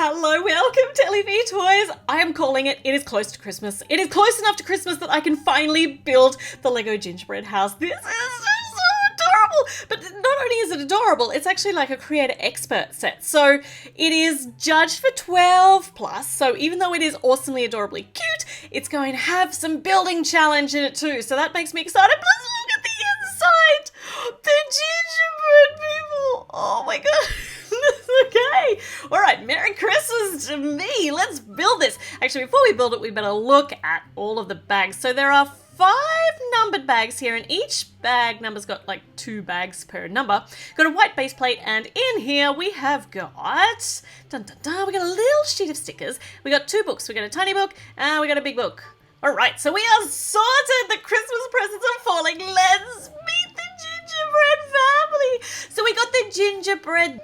Hello, welcome to Ellie V Toys. I am calling it. It is close to Christmas. It is close enough to Christmas that I can finally build the Lego gingerbread house. This is so adorable. But not only is it adorable, it's actually like a creator expert set. So it is judged for 12 plus. So even though it is awesomely adorably cute, it's going to have some building challenge in it too. So that makes me excited. Plus look at the inside. The gingerbread people. Oh my god. Okay. All right. Merry Christmas to me. Let's build this. Actually, before we build it, we better look at all of the bags. So there are 5 numbered bags here, and each bag number's got like 2 bags per number. Got a white base plate, and in here we have got, dun dun dun, we got a little sheet of stickers. We got 2 books. We got a tiny book, and we got a big book. All right. So we are sorted. The Christmas presents are falling. Let's meet the gingerbread family. So we got the gingerbread man.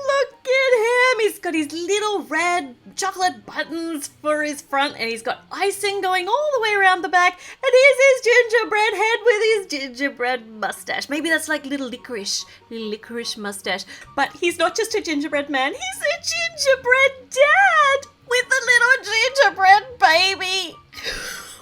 Look at him. He's got his little red chocolate buttons for his front, and he's got icing going all the way around the back. And here's his gingerbread head with his gingerbread mustache. Maybe that's like little licorice mustache. But he's not just a gingerbread man. He's a gingerbread dad with a little gingerbread baby.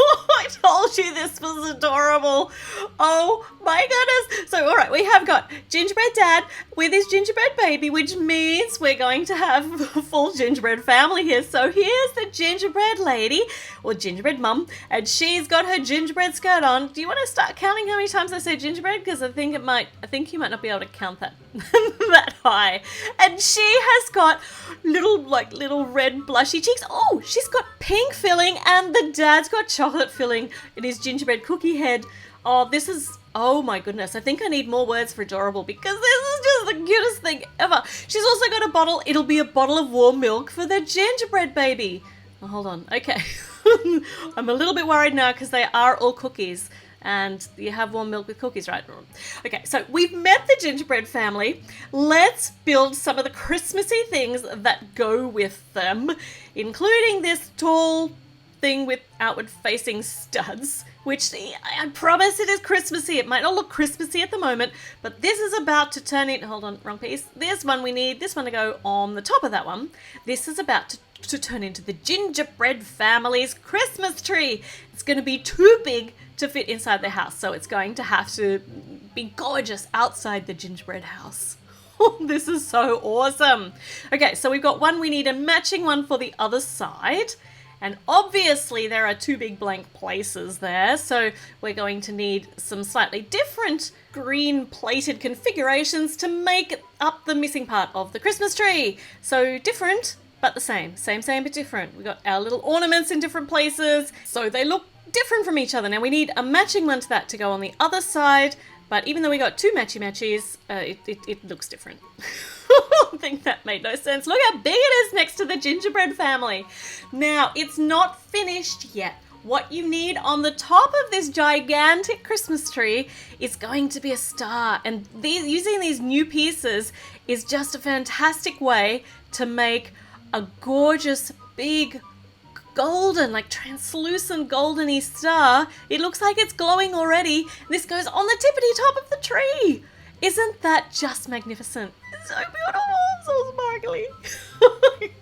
I told you this was adorable. Oh my goodness. So, all right, we have got gingerbread dad with his gingerbread baby, which means we're going to have a full gingerbread family here. So here's the gingerbread lady, or gingerbread mum, and she's got her gingerbread skirt on. Do you want to start counting how many times I say gingerbread? Because I think you might not be able to count that that high. And she has got little red blushy cheeks. Oh, she's got pink filling, and the dad's got chocolate filling in his gingerbread cookie head. Oh my goodness, I think I need more words for adorable, because this is just the cutest thing ever. She's also got a bottle. It'll be a bottle of warm milk for the gingerbread baby. Oh, hold on. Okay. I'm a little bit worried now because they are all cookies. And you have warm milk with cookies, right? Okay, so we've met the gingerbread family. Let's build some of the Christmassy things that go with them, including this tall thing with outward-facing studs, which I promise it is Christmassy. It might not look Christmassy at the moment, but this is about to turn in... Hold on, wrong piece. This one, we need this one to go on the top of that one. This is about to turn into the gingerbread family's Christmas tree. It's going to be too big to fit inside the house, so it's going to have to be gorgeous outside the gingerbread house. This is so awesome. Okay, so we've got one. We need a matching one for the other side. And obviously there are 2 big blank places there, so we're going to need some slightly different green plated configurations to make up the missing part of the Christmas tree. So different, but the same. Same but different. We've got our little ornaments in different places, so they look different from each other. Now we need a matching one to that to go on the other side, but even though we got 2 matchy-matchies, it looks different. I think that made no sense. Look how big it is next to the gingerbread family. Now, it's not finished yet. What you need on the top of this gigantic Christmas tree is going to be a star. And using these new pieces is just a fantastic way to make a gorgeous, big, golden, like translucent goldeny star. It looks like it's glowing already. This goes on the tippity top of the tree. Isn't that just magnificent? It's so beautiful, so sparkly.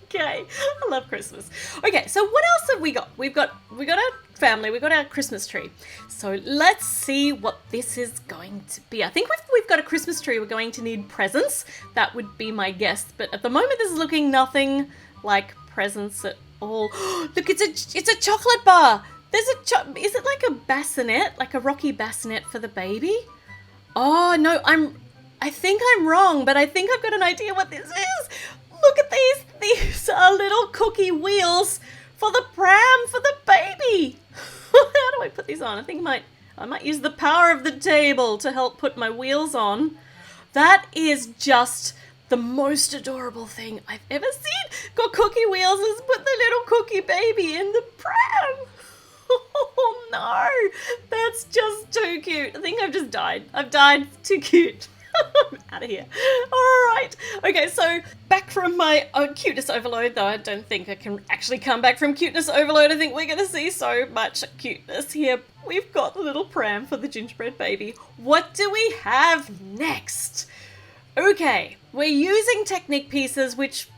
Okay, I love Christmas. Okay, so what else have we got? We got our family, we've got our Christmas tree. So let's see what this is going to be. I think we've got a Christmas tree. We're going to need presents. That would be my guess. But at the moment, this is looking nothing like presents at all. Look, it's a chocolate bar. Is it like a bassinet, like a rocky bassinet for the baby? Oh no, I think I'm wrong, but I think I've got an idea what this is. Look at these. These are little cookie wheels for the pram for the baby. How do I put these on? I think I might use the power of the table to help put my wheels on. That is just the most adorable thing I've ever seen. Got cookie wheels. Let's put the little cookie baby in the pram. Oh no, that's just too cute. I think I've just died. I've died. Too cute. I'm out of here. All right. Okay, so back from my cuteness overload, though I don't think I can actually come back from cuteness overload. I think we're going to see so much cuteness here. We've got the little pram for the gingerbread baby. What do we have next? Okay, we're using Technic pieces, which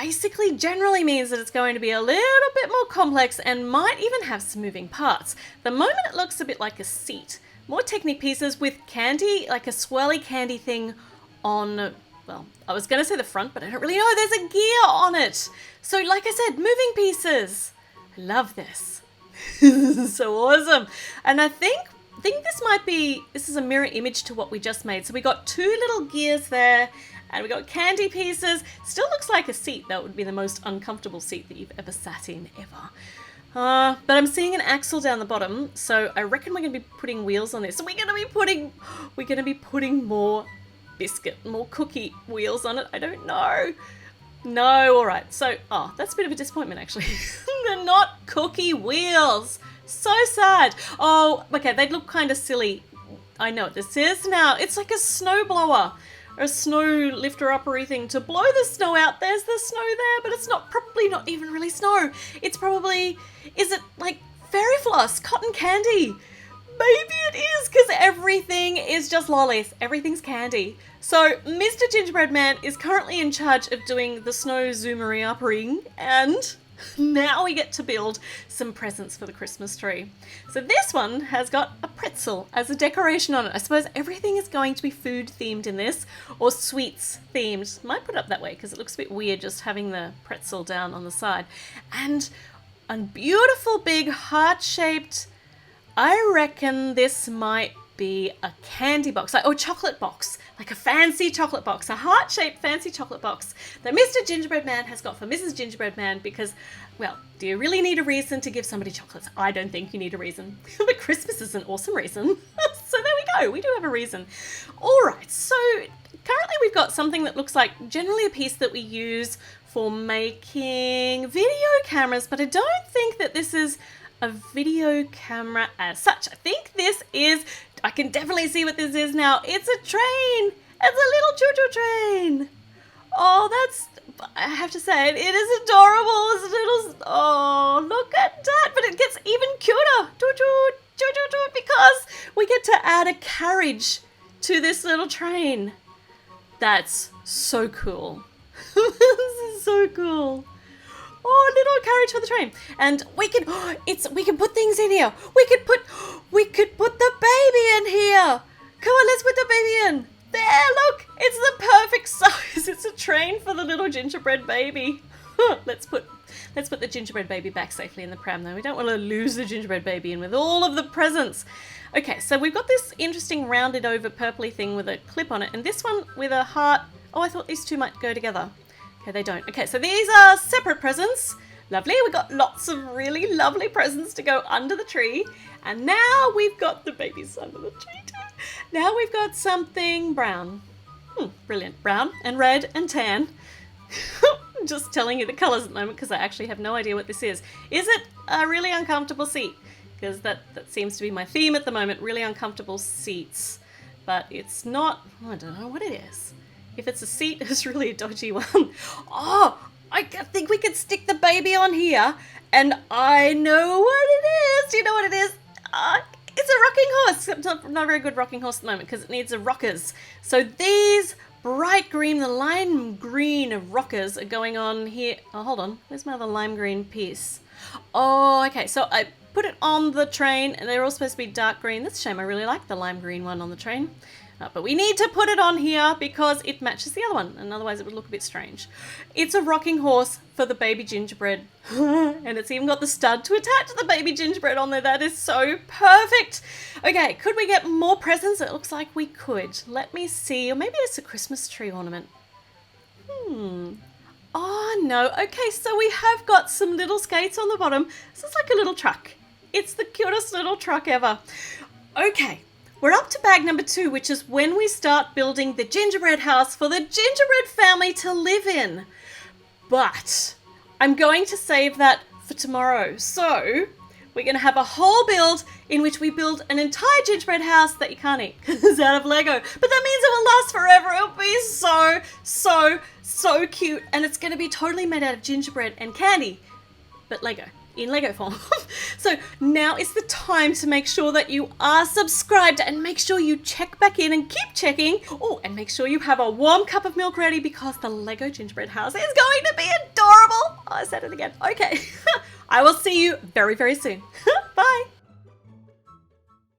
basically generally means that it's going to be a little bit more complex and might even have some moving parts. The moment it looks a bit like a seat. More Technic pieces with candy, like a swirly candy thing on, well, I was going to say the front, but I don't really know. There's a gear on it. So like I said, moving pieces. I love this. This is so awesome. And I think this is a mirror image to what we just made. So we got 2 little gears there and we got candy pieces. Still looks like a seat. That would be the most uncomfortable seat that you've ever sat in ever. But I'm seeing an axle down the bottom, so I reckon we're going to be putting wheels on this. So we're going to be putting more more cookie wheels on it. I don't know. No, all right. So, that's a bit of a disappointment actually. They're not cookie wheels. So sad. Oh, okay. They'd look kind of silly. I know what this is now. It's like a snow blower. Or a snow lifter uppery thing to blow the snow out. There's the snow there, but it's probably not even really snow. It's probably, is it like fairy floss, cotton candy? Maybe it is, because everything is just lollies. Everything's candy. So Mr. Gingerbread Man is currently in charge of doing the snow zoomery uppering, and now we get to build some presents for the Christmas tree. So this one has got a pretzel as a decoration on it. I suppose everything is going to be food themed in this, or sweets themed. Might put it up that way because it looks a bit weird just having the pretzel down on the side. And a beautiful big heart-shaped, I reckon this might be a candy box, or chocolate box, like a fancy chocolate box, a heart-shaped fancy chocolate box that Mr. Gingerbread Man has got for Mrs. Gingerbread Man because, well, do you really need a reason to give somebody chocolates? I don't think you need a reason, but Christmas is an awesome reason. So there we go, we do have a reason. All right, so currently we've got something that looks like generally a piece that we use for making video cameras, but I don't think that this is a video camera as such. I think this is, I can definitely see what this is now. It's a train. It's a little choo-choo train. Oh, I have to say, it is adorable. It's a little, oh, look at that. But it gets even cuter. Choo-choo, choo-choo-choo, because we get to add a carriage to this little train. That's so cool. This is so cool. Oh, little carriage for the train. And we can put things in here. We could put the baby in here. Come on, let's put the baby in. There, look. It's the perfect size. It's a train for the little gingerbread baby. Let's put the gingerbread baby back safely in the pram though. We don't want to lose the gingerbread baby in with all of the presents. Okay, so we've got this interesting rounded over purpley thing with a clip on it, and this one with a heart. Oh, I thought these two might go together. Okay, they don't. Okay, so these are separate presents. Lovely. We've got lots of really lovely presents to go under the tree. And now we've got the babies under the tree too. Now we've got something brown. Brilliant. Brown and red and tan. I'm just telling you the colours at the moment because I actually have no idea what this is. Is it a really uncomfortable seat? Because that seems to be my theme at the moment. Really uncomfortable seats. But it's not, I don't know what it is. If it's a seat, it's really a dodgy one. Oh, I think we could stick the baby on here, and I know what it is. Do you know what it is? It's a rocking horse. I'm not a very good rocking horse at the moment because it needs a rockers. So these bright green, the lime green rockers are going on here. Oh, hold on. Where's my other lime green piece? Oh, okay. So I put it on the train, and they're all supposed to be dark green. That's a shame. I really like the lime green one on the train. But we need to put it on here because it matches the other one, and otherwise it would look a bit strange. It's a rocking horse for the baby gingerbread, and it's even got the stud to attach the baby gingerbread on there. That is so perfect. Okay, could we get more presents? It looks like we could. Let me see, or maybe it's a Christmas tree ornament. Oh no, okay, so we have got some little skates on the bottom. This is like a little truck. It's the cutest little truck ever. Okay. We're up to bag number 2, which is when we start building the gingerbread house for the gingerbread family to live in. But I'm going to save that for tomorrow. So we're going to have a whole build in which we build an entire gingerbread house that you can't eat because it's out of Lego. But that means it will last forever. It'll be so, so, so cute. And it's going to be totally made out of gingerbread and candy, but Lego. in Lego form. So now is the time to make sure that you are subscribed, and make sure you check back in and keep checking. Oh, and make sure you have a warm cup of milk ready, because the Lego gingerbread house is going to be adorable. Oh, I said it again. Okay. I will see you very, very soon. Bye.